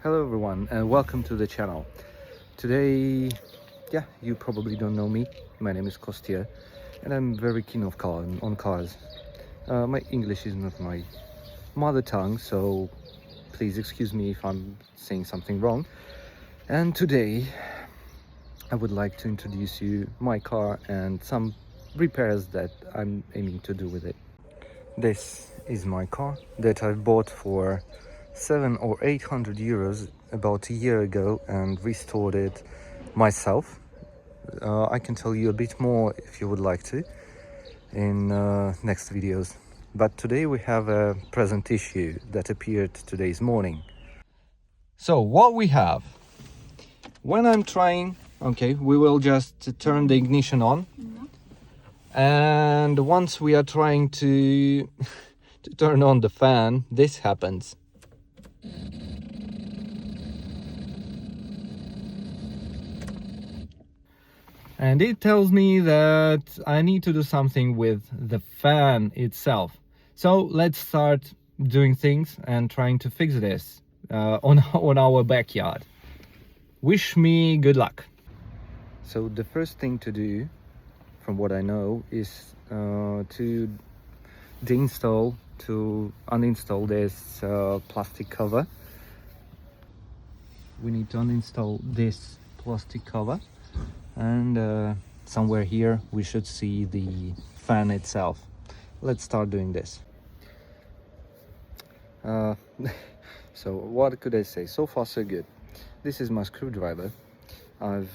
Hello everyone and welcome to the channel. Today, you probably don't know me. My name is Kostya and I'm very keen on cars. My English is not my mother tongue, so please excuse me if I'm saying something wrong. And today I would like to introduce you my car and some repairs that I'm aiming to do with it. This is my car that I bought for 700 or 800 euros about a year ago and restored it myself. I can tell you a bit more if you would like to in next videos. But today we have a present issue that appeared today's morning. So what we have, when I'm trying, we will just turn the ignition on. And once we are trying to turn on the fan, this happens. And it tells me that I need to do something with the fan itself. So let's start doing things and trying to fix this on our backyard. Wish me good luck. So the first thing to do, from what I know, is to uninstall this plastic cover. We need to uninstall this plastic cover, and somewhere here we should see the fan itself. Let's start doing this. So what could I say? So far so good. This is my screwdriver. I've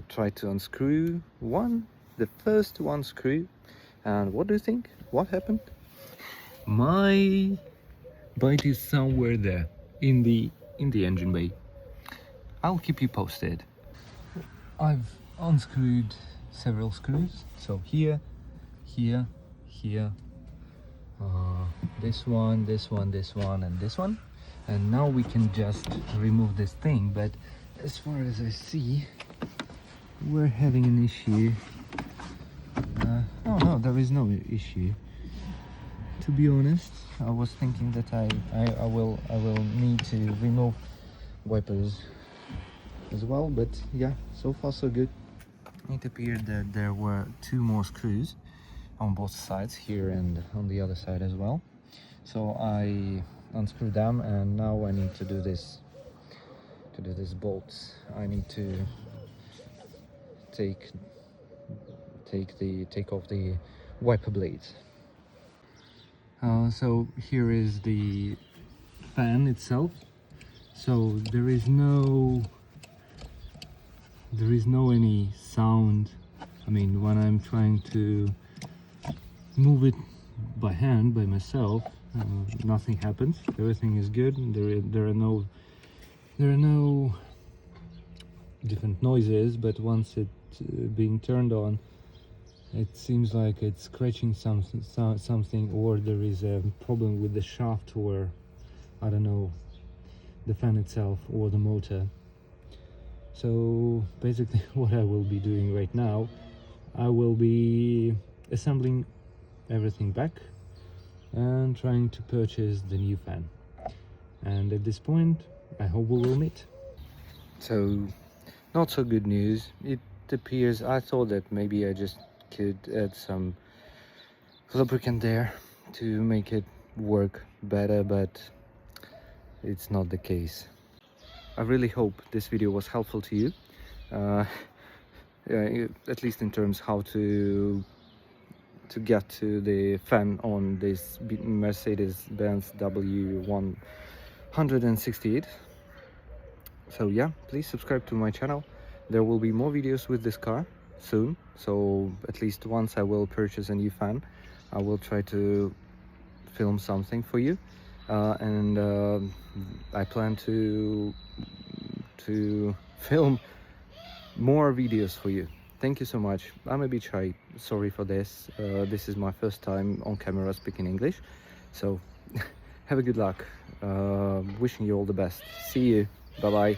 tried to unscrew the first one screw, and what do you think? What happened? My bite is somewhere there in the engine bay. I'll keep you posted. I've unscrewed several screws, so here, this one, and this one, and now we can just remove this thing. But as far as I see, we're having an issue. Oh no, there is no issue. To be honest, I was thinking that I will need to remove wipers as well, but yeah, so far so good. It appeared that there were two more screws on both sides, here and on the other side as well. So I unscrewed them, and now I need to do this. To do these bolts, I need to take off the wiper blades. So here is the fan itself. So there is no any sound. I mean, when I'm trying to move it by hand, by myself, nothing happens. Everything is good. There are no different noises, but once it's being turned on, it seems like it's scratching something, or there is a problem with the shaft, or I don't know, the fan itself or the motor. So basically what I will be doing right now, I will be assembling everything back and trying to purchase the new fan. And at this point, I hope we will meet. So, not so good news. It appears, I thought that maybe I just could add some lubricant there to make it work better, but it's not the case. I really hope this video was helpful to you, at least in terms how to get to the fan on this Mercedes-Benz W168. So yeah, please subscribe to my channel. There will be more videos with this car soon, so at least once I will purchase a new fan, I will try to film something for you, and I plan to film more videos for you. Thank you so much. I'm a bit shy, sorry for this. This is my first time on camera speaking English, so have a good luck. Wishing you all the best. See you. Bye bye.